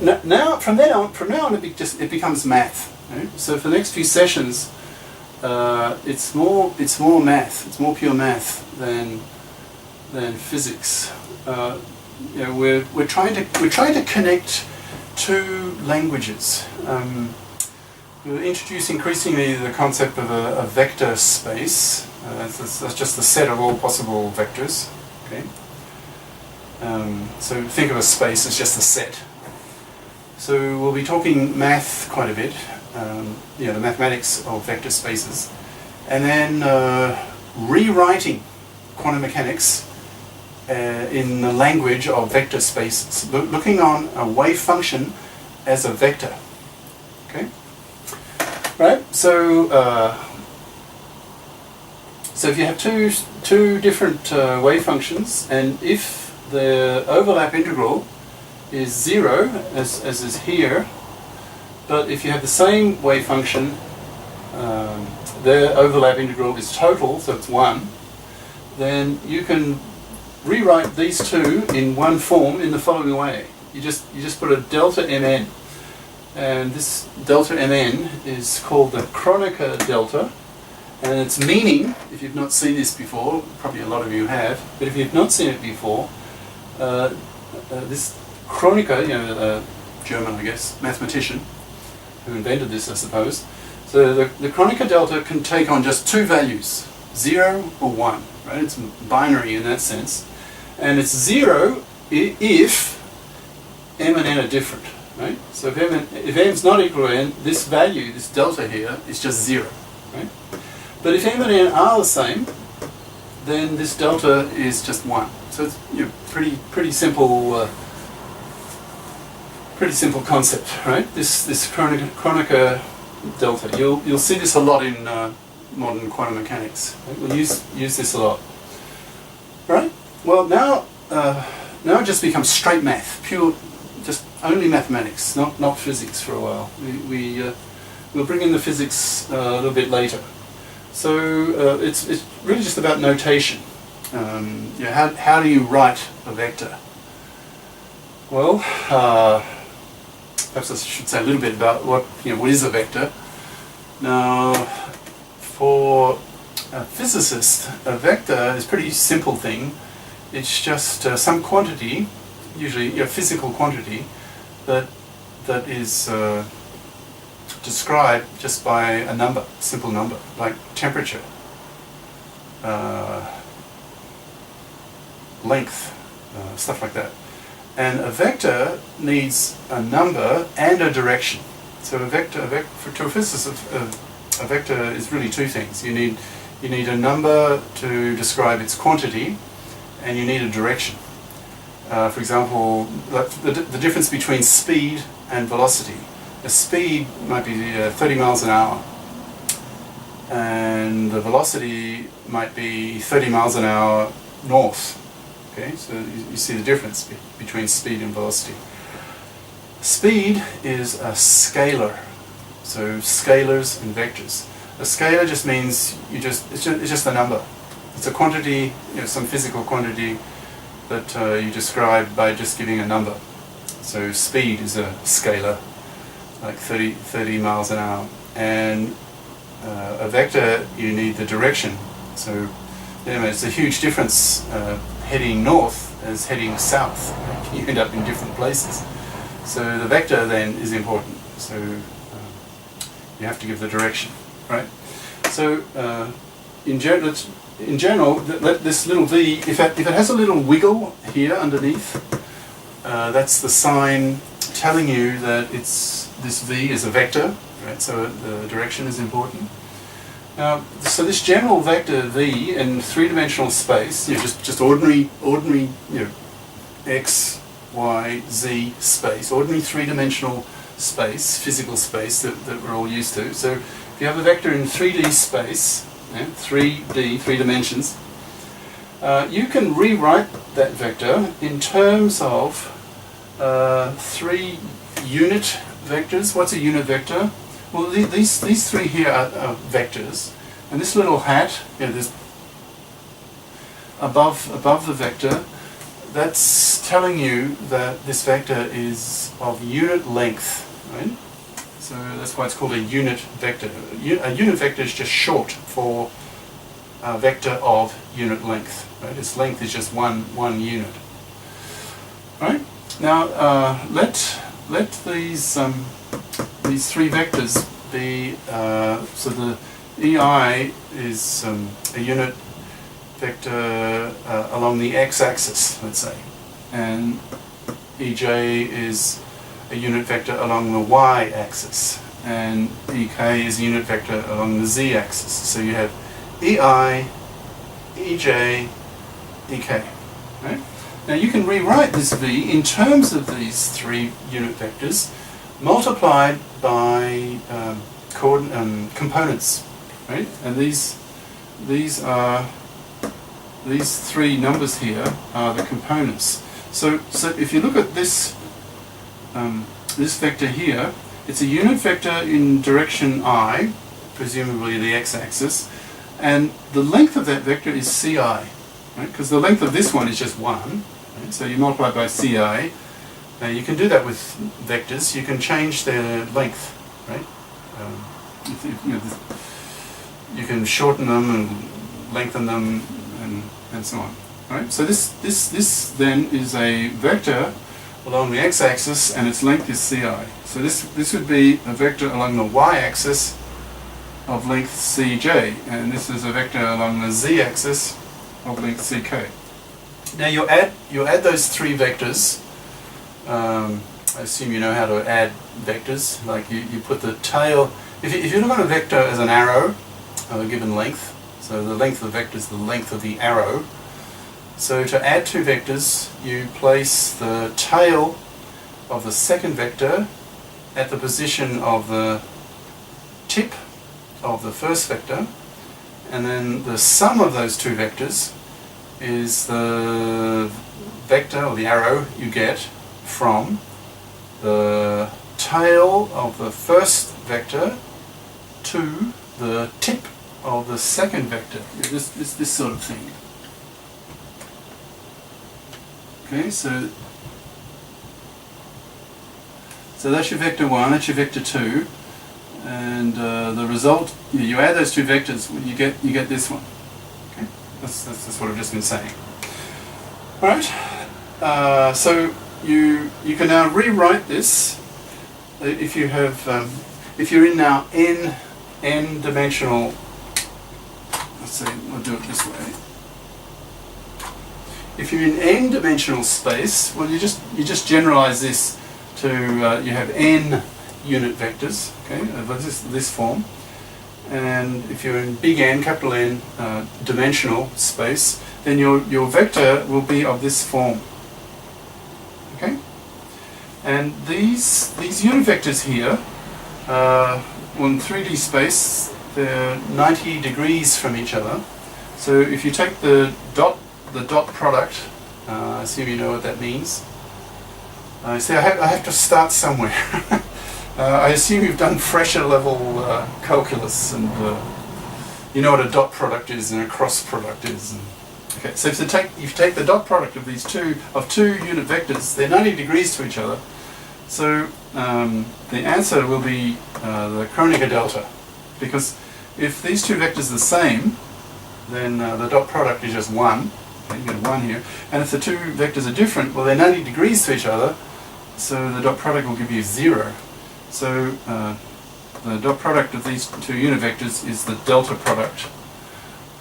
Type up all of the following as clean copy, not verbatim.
now from now on it becomes math. Right? So for the next few sessions, it's more math. It's more pure math than physics. We're trying to connect two languages. We'll introduce increasingly the concept of a vector space. That's just the set of all possible vectors. Okay. So think of a space as just a set. So we'll be talking math quite a bit, the mathematics of vector spaces, and then rewriting quantum mechanics in the language of vector spaces, looking on a wave function as a vector. Okay. Right. So if you have two different wave functions, and if the overlap integral is 0, as is here, but if you have the same wave function, the overlap integral is total, so it's 1, then you can rewrite these two in one form in the following way. You just put a delta mn, and this delta mn is called the Kronecker delta, and its meaning, if you've not seen this before, probably a lot of you have, but if you've not seen it before, this Kronecker, a German, I guess, mathematician, who invented this, I suppose. So the Kronecker delta can take on just two values, 0 or 1, right? It's binary in that sense. And it's 0 if m and n are different, right? So if m's not equal to n, this value, this delta here, is just 0, right? But if m and n are the same, then this delta is just 1. So it's pretty simple. Pretty simple concept, right? This Kronecker delta. You'll see this a lot in modern quantum mechanics. Right? We'll use this a lot. Right? Well, now it just becomes straight math, pure, just only mathematics, not physics for a while. We'll bring in the physics a little bit later. So it's really just about notation. How do you write a vector? Well, perhaps I should say a little bit about what is a vector. Now, for a physicist, a vector is a pretty simple thing. It's just some quantity, usually a physical quantity, that is described just by a number, a simple number, like temperature, length, stuff like that. And a vector needs a number and a direction. So to a physicist, a vector is really two things. You need a number to describe its quantity, and you need a direction. For example, the difference between speed and velocity. A speed might be 30 miles an hour, and the velocity might be 30 miles an hour north. Okay, so you see the difference between speed and velocity. Speed is a scalar, so scalars and vectors. A scalar just means it's just a number. It's a quantity, some physical quantity that you describe by just giving a number. So speed is a scalar, like 30 miles an hour, and a vector, you need the direction. So it's a huge difference. Heading north as heading south. You end up in different places. So the vector then is important. So you have to give the direction, right? So in general, let this little v, if it has a little wiggle here underneath, that's the sign telling you that this v is a vector, right? So the direction is important. Now, so this general vector v in three-dimensional space, just ordinary, x, y, z space, ordinary three-dimensional space, physical space that we're all used to. So if you have a vector in 3D space, 3D, 3 dimensions, you can rewrite that vector in terms of 3 unit vectors. What's a unit vector? Well, these three here are vectors, and this little hat, this above the vector, that's telling you that this vector is of unit length, right? So that's why it's called a unit vector. A unit vector is just short for a vector of unit length, right? Its length is just one unit. Right? Now let these three vectors be so the EI is a unit vector along the x-axis, let's say, and EJ is a unit vector along the y-axis, and EK is a unit vector along the z-axis. So you have EI, EJ, EK. Right? Now you can rewrite this V in terms of these three unit vectors multiplied by components, right? And these three numbers here are the components. So if you look at this this vector here, it's a unit vector in direction I, presumably the x-axis, and the length of that vector is Ci, right? Because the length of this one is just 1, right? So you multiply by Ci. Now you can do that with vectors. You can change their length, right? You can shorten them and lengthen them and so on. Right? So this then is a vector along the x-axis, and its length is Ci. So this would be a vector along the y-axis of length Cj, and this is a vector along the z-axis of length Ck. Now you add those three vectors. I assume you know how to add vectors. Like you put the tail. If you look at a vector as an arrow of a given length, so the length of the vector is the length of the arrow. So to add two vectors, you place the tail of the second vector at the position of the tip of the first vector, and then the sum of those two vectors is the vector or the arrow you get from the tail of the first vector to the tip of the second vector. This sort of thing. Okay, so that's your vector 1, that's your vector 2, and the result, you add those two vectors, you get this one. Okay, that's what I've just been saying. All right, so you can now rewrite this if you have if you're in now n dimensional. Let's see, we'll do it this way. If you're in n-dimensional space, well, you just generalize this to you have n unit vectors, okay, of this form, and if you're in big N, capital N, dimensional space, then your vector will be of this form, okay, and these unit vectors here, on 3D space, they're 90 degrees from each other. So if you take the dot product, I assume you know what that means. See, I have to start somewhere. I assume you've done fresher level calculus, and you know what a dot product is and a cross product is. Okay, so if you take the dot product of these two unit vectors, they're 90 degrees to each other. So the answer will be the Kronecker delta, because if these two vectors are the same, then the dot product is just 1. Okay, you get 1 here. And if the two vectors are different, well, they're 90 degrees to each other, so the dot product will give you 0. So the dot product of these two unit vectors is the delta product.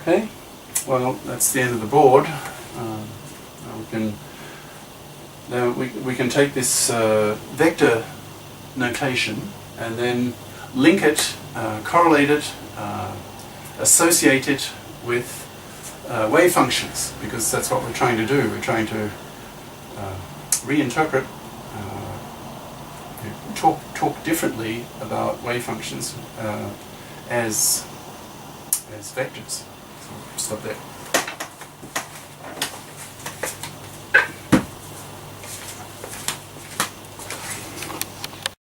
Okay, well, that's the end of the board. We can take this vector notation and then link it, correlate it, associate it with wave functions, because that's what we're trying to do. We're trying to reinterpret, talk differently about wave functions as vectors. So stop there.